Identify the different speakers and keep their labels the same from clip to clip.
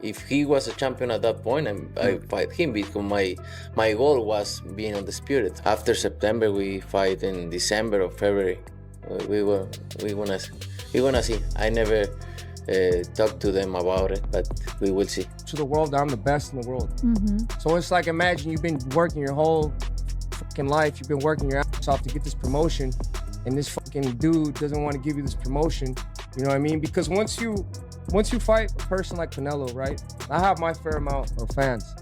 Speaker 1: if he was a champion at that point, I fight him, because my goal was being undisputed. After September, we fight in December or February. We wanna see. I never talked to them about it, but we will see.
Speaker 2: To the world, I'm the best in the world. So it's like, imagine you've been working your whole fucking life, you've been working your ass off to get this promotion, and this fucking dude doesn't want to give you this promotion. You know what I mean? Because once you fight a person like Canelo, right? I have my fair amount of fans.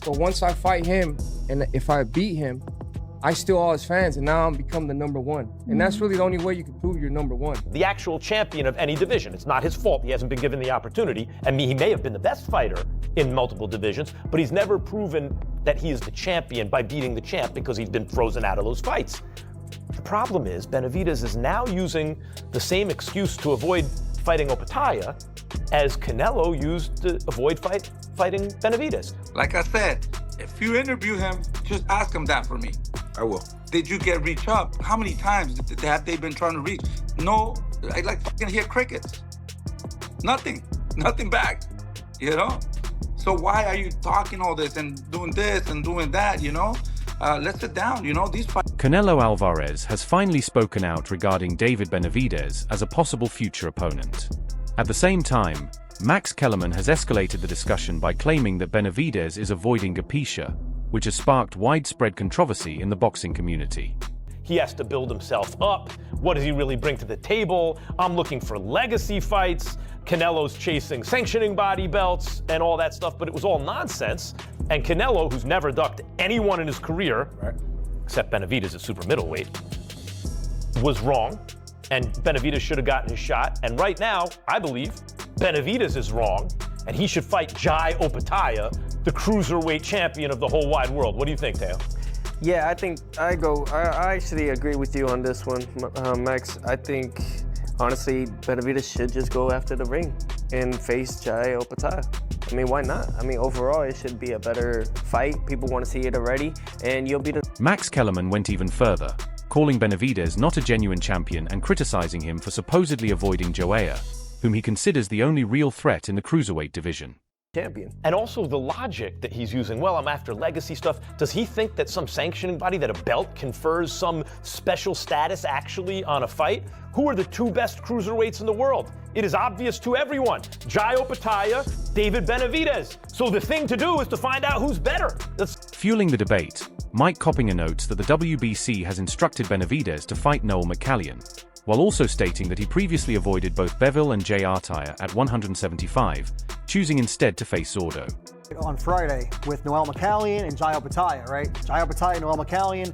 Speaker 2: But once I fight him, and if I beat him, I steal all his fans, and now I'm become the number one. And that's really the only way you can prove you're number one.
Speaker 3: The actual champion of any division. It's not his fault. He hasn't been given the opportunity. I mean, he may have been the best fighter in multiple divisions, but he's never proven that he is the champion by beating the champ, because he's been frozen out of those fights. The problem is Benavidez is now using the same excuse to avoid fighting Opataya as Canelo used to avoid fighting Benavidez.
Speaker 4: Like I said, if you interview him, just ask him that for me.
Speaker 5: I will.
Speaker 4: Did you get reach up? How many times have they been trying to reach? No, I like fucking hear crickets. Nothing back, you know? So why are you talking all this and doing this and doing that, you know? Let's sit down, you know, these fights.
Speaker 6: Canelo Alvarez has finally spoken out regarding David Benavidez as a possible future opponent. At the same time, Max Kellerman has escalated the discussion by claiming that Benavidez is avoiding Gapisha, which has sparked widespread controversy in the boxing community.
Speaker 3: He has to build himself up. What does he really bring to the table? I'm looking for legacy fights. Canelo's chasing sanctioning body belts and all that stuff, but it was all nonsense. And Canelo, who's never ducked anyone in his career, except Benavidez at super middleweight, was wrong. And Benavidez should have gotten his shot. And right now, I believe Benavidez is wrong, and he should fight Jai Opataya, the cruiserweight champion of the whole wide world. What do you think, Teo?
Speaker 7: Yeah, I think I actually agree with you on this one, Max. I think, honestly, Benavidez should just go after the ring and face Jai Opataya. I mean, why not? I mean, overall, it should be a better fight. People want to see it already, and you'll be the...
Speaker 6: Max Kellerman went even further, calling Benavidez not a genuine champion and criticizing him for supposedly avoiding Joea, whom he considers the only real threat in the cruiserweight division.
Speaker 7: Champion.
Speaker 3: And also the logic that he's using, well, I'm after legacy stuff. Does he think that some sanctioning body, that a belt confers some special status actually on a fight? Who are the two best cruiserweights in the world? It is obvious to everyone. Jai Opataya, David Benavidez. So the thing to do is to find out who's better.
Speaker 6: Fueling the debate, Mike Coppinger notes that the WBC has instructed Benavidez to fight Noel McCallion, while also stating that he previously avoided both Bivol and Jay Artaya at 175, choosing instead to face Zordo.
Speaker 8: On Friday with Noel McCallion and Jai Opataya, right? Jai Opataya and Noel McCallion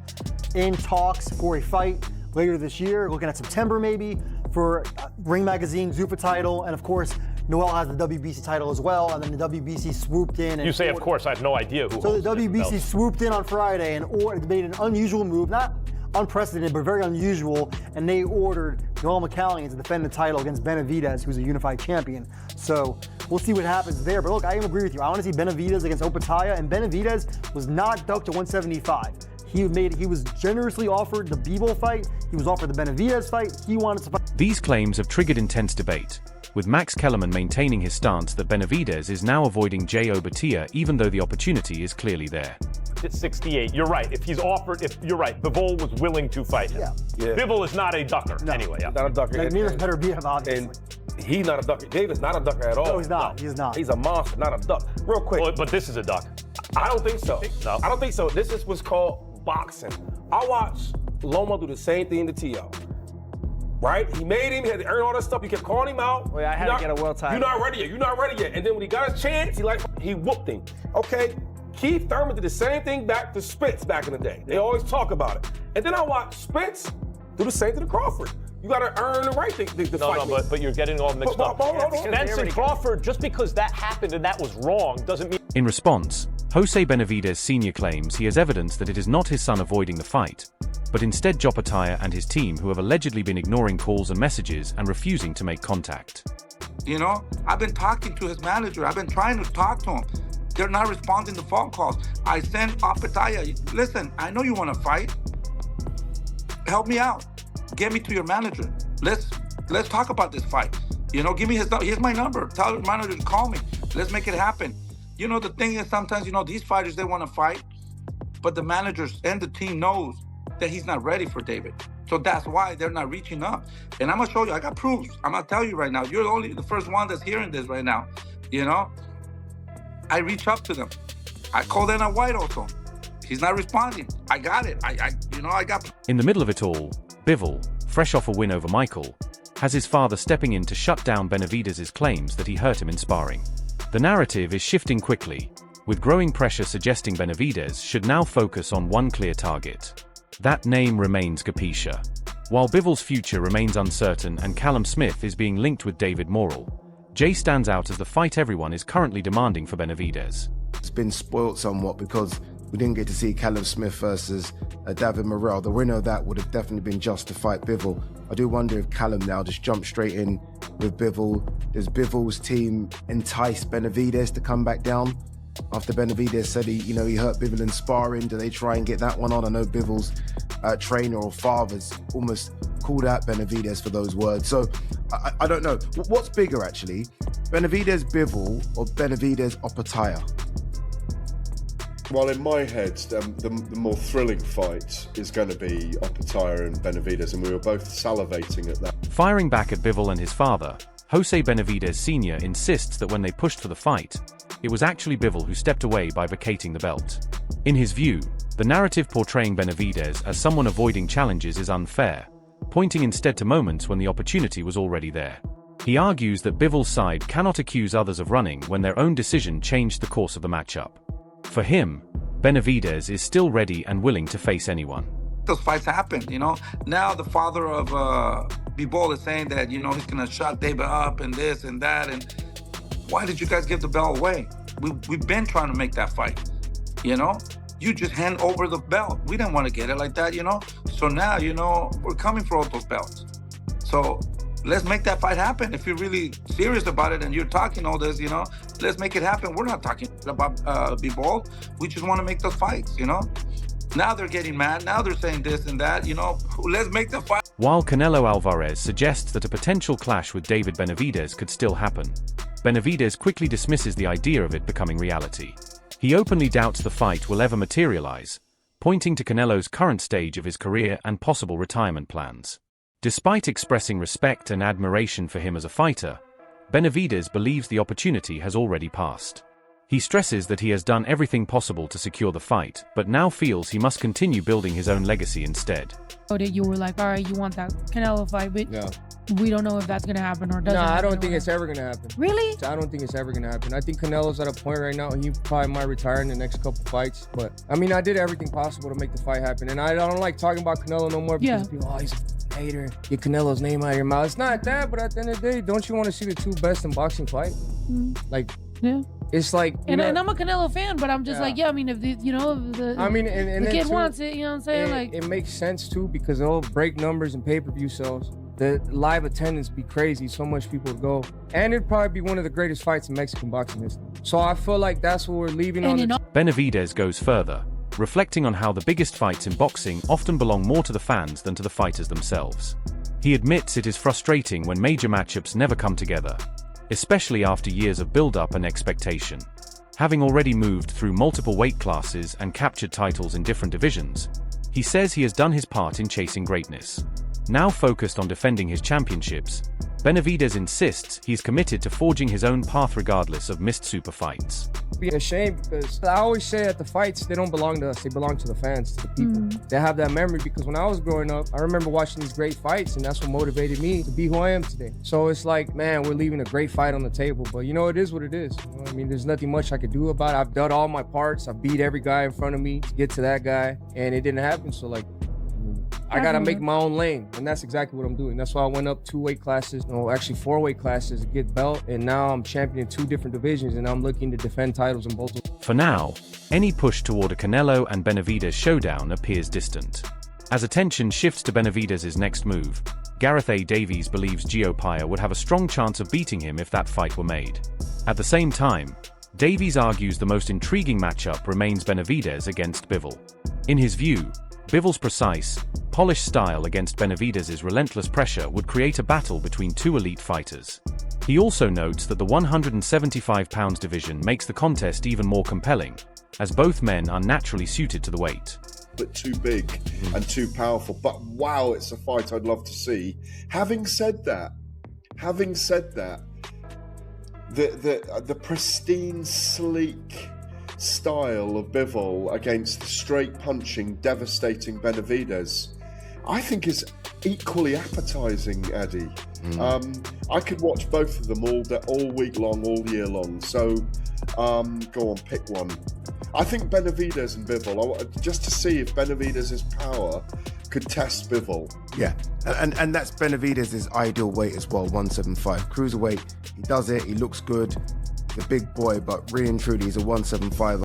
Speaker 8: in talks for a fight later this year, looking at September maybe, for Ring Magazine Zuffa title, and of course, Noel has the WBC title as well, and then the WBC swooped in. And
Speaker 3: you say, of course, I have no idea who.
Speaker 8: So the WBC swooped in on Friday and made an unusual move, not unprecedented, but very unusual, and they ordered Noel McCallion to defend the title against Benavidez, who's a unified champion. So we'll see what happens there. But look, I agree with you. I want to see Benavidez against Opataya, and Benavidez was not ducked to 175. He was generously offered the Bivol fight. He was offered the Benavidez fight. He wanted to fight.
Speaker 6: These claims have triggered intense debate, with Max Kellerman maintaining his stance that Benavidez is now avoiding Jai Opataya even though the opportunity is clearly there.
Speaker 3: It's 68. You're right. If he's offered, you're right, Bivol was willing to fight him.
Speaker 5: Yeah.
Speaker 3: Bivol is not a ducker anyway.
Speaker 5: Not a ducker.
Speaker 8: Neither better be him, obviously.
Speaker 5: And he's not a ducker. David's not a ducker at all.
Speaker 8: No, he's not. He's not.
Speaker 5: He's a monster, not a duck. Real quick.
Speaker 3: Well, but this is a duck.
Speaker 5: I don't think so.
Speaker 3: No.
Speaker 5: I don't think so. This is what's called boxing. I watched Loma do the same thing to T.O. Right? He made him, he had to earn all that stuff. He kept calling him out.
Speaker 7: Well, I had to get a world title.
Speaker 5: You're not ready yet. You're not ready yet. And then when he got his chance, he whooped him. Okay? Keith Thurman did the same thing back to Spence back in the day. They always talk about it. And then I watched Spence do the same to the Crawford. You got to earn the right to fight.
Speaker 3: No, but you're getting all mixed up. Spence and Crawford, just because that happened and that was wrong, doesn't mean...
Speaker 6: In response, Jose Benavidez Sr. claims he has evidence that it is not his son avoiding the fight, but instead Opataya and his team, who have allegedly been ignoring calls and messages and refusing to make contact.
Speaker 4: You know, I've been talking to his manager. I've been trying to talk to him. They're not responding to phone calls. I sent Opataya, listen, I know you want to fight. Help me out. Get me to your manager. Let's talk about this fight. You know, give me his number. Here's my number. Tell your manager to call me. Let's make it happen. You know, the thing is sometimes, you know, these fighters, they want to fight, but the managers and the team knows that he's not ready for David. So that's why they're not reaching up. And I'm going to show you, I got proofs. I'm going to tell you right now, you're only the first one that's hearing this right now. You know, I reach up to them. I call Dana White also. He's not responding. I got it. I got.
Speaker 6: In the middle of it all, Bivol, fresh off a win over Michael, has his father stepping in to shut down Benavidez' claims that he hurt him in sparring. The narrative is shifting quickly, with growing pressure suggesting Benavidez should now focus on one clear target. That name remains Kapisha. While Bivol's future remains uncertain and Callum Smith is being linked with David Morrell, Jay stands out as the fight everyone is currently demanding for Benavidez.
Speaker 9: It's been spoilt somewhat because we didn't get to see Callum Smith versus David Morrell. The winner of that would have definitely been just to fight Bivol. I do wonder if Callum now just jumps straight in with Bivol. Does Bivol's team entice Benavidez to come back down? After Benavidez said he hurt Bivol in sparring, do they try and get that one on? I know Bivol's trainer or father's almost called out Benavidez for those words. So I don't know. What's bigger actually? Benavidez Bivol or Benavidez Opataya?
Speaker 10: Well, in my head, the more thrilling fight is going to be Opataya and Benavidez, and we were both salivating at that.
Speaker 6: Firing back at Bivol and his father, Jose Benavidez Sr. insists that when they pushed for the fight, it was actually Bivol who stepped away by vacating the belt. In his view, the narrative portraying Benavidez as someone avoiding challenges is unfair, pointing instead to moments when the opportunity was already there. He argues that Bivol's side cannot accuse others of running when their own decision changed the course of the matchup. For him, Benavidez is still ready and willing to face anyone.
Speaker 4: Those fights happen, you know. Now the father of Bivol is saying that, you know, he's going to shut David up and this and that. And why did you guys give the belt away? We've been trying to make that fight, you know. You just hand over the belt. We didn't want to get it like that, you know. So now, you know, we're coming for all those belts. So let's make that fight happen. If you're really serious about it and you're talking all this, you know, let's make it happen. We're not talking about Bivol. We just want to make those fights, you know. Now they're getting mad. Now they're saying this and that, you know. Let's make the fight.
Speaker 6: While Canelo Alvarez suggests that a potential clash with David Benavidez could still happen, Benavidez quickly dismisses the idea of it becoming reality. He openly doubts the fight will ever materialize, pointing to Canelo's current stage of his career and possible retirement plans. Despite expressing respect and admiration for him as a fighter, Benavidez believes the opportunity has already passed. He stresses that he has done everything possible to secure the fight, but now feels he must continue building his own legacy instead.
Speaker 11: You were like, all right, you want that Canelo fight, but
Speaker 2: Yeah.
Speaker 11: we don't know if that's going to happen or doesn't.
Speaker 2: No, I
Speaker 11: happen
Speaker 2: don't
Speaker 11: or
Speaker 2: think it's
Speaker 11: whatever.
Speaker 2: ever going to happen.
Speaker 11: Really?
Speaker 2: I don't think it's ever going to happen. I think Canelo's at a point right now, he probably might retire in the next couple fights. But, I mean, I did everything possible to make the fight happen. And I don't like talking about Canelo no more because people, oh, he's a hater. Get Canelo's name out of your mouth. It's not that, but at the end of the day, don't you want to see the two best in boxing fight? Like,
Speaker 11: Yeah.
Speaker 2: it's like...
Speaker 11: And I'm a Canelo fan, but I'm just like, I mean, if the, you know, if the,
Speaker 2: I mean, and
Speaker 11: the
Speaker 2: then
Speaker 11: kid
Speaker 2: too,
Speaker 11: wants it, you know what I'm saying?
Speaker 2: it makes sense too because they'll break numbers and pay-per-view sales. The live attendance be crazy, so much people would go. And it'd probably be one of the greatest fights in Mexican boxing history. So I feel like that's what we're leaving on the
Speaker 6: Benavidez goes further, reflecting on how the biggest fights in boxing often belong more to the fans than to the fighters themselves. He admits it is frustrating when major matchups never come together, especially after years of build-up and expectation. Having already moved through multiple weight classes and captured titles in different divisions, he says he has done his part in chasing greatness. Now focused on defending his championships, Benavidez insists he's committed to forging his own path regardless of missed super fights.
Speaker 2: Be a shame because I always say at the fights, they don't belong to us, they belong to the fans, to the people. They have that memory because when I was growing up, I remember watching these great fights and that's what motivated me to be who I am today. So it's like, man, we're leaving a great fight on the table, but you know, it is what it is. You know what I mean, there's nothing much I could do about it. I've done all my parts. I beat every guy in front of me to get to that guy and it didn't happen. So like, I gotta make my own lane, and that's exactly what I'm doing. That's why I went up 2 weight classes, no, actually 4 weight classes to get belt, and now I'm champion in 2 different divisions, and I'm looking to defend titles in both of them.
Speaker 6: For now, any push toward a Canelo and Benavidez showdown appears distant. As attention shifts to Benavidez's next move, Gareth A. Davies believes Gio Paya would have a strong chance of beating him if that fight were made. At the same time, Davies argues the most intriguing matchup remains Benavidez against Bivol. In his view, Bivol's precise, polished style against Benavidez's relentless pressure would create a battle between two elite fighters. He also notes that the 175 pounds division makes the contest even more compelling, as both men are naturally suited to the weight.
Speaker 10: But too big and too powerful. But wow, it's a fight I'd love to see. Having said that, the pristine, sleek style of Bivol against the straight punching, devastating Benavidez, I think is equally appetizing, Eddie. I could watch both of them all week long, all year long. So go on, pick one. I think Benavidez and Bivol, just to see if Benavidez's power could test Bivol.
Speaker 9: Yeah, and that's Benavidez's ideal weight as well, 175. Cruiserweight, he does it, he looks good. He's a big boy, but really and truly, he's a 175.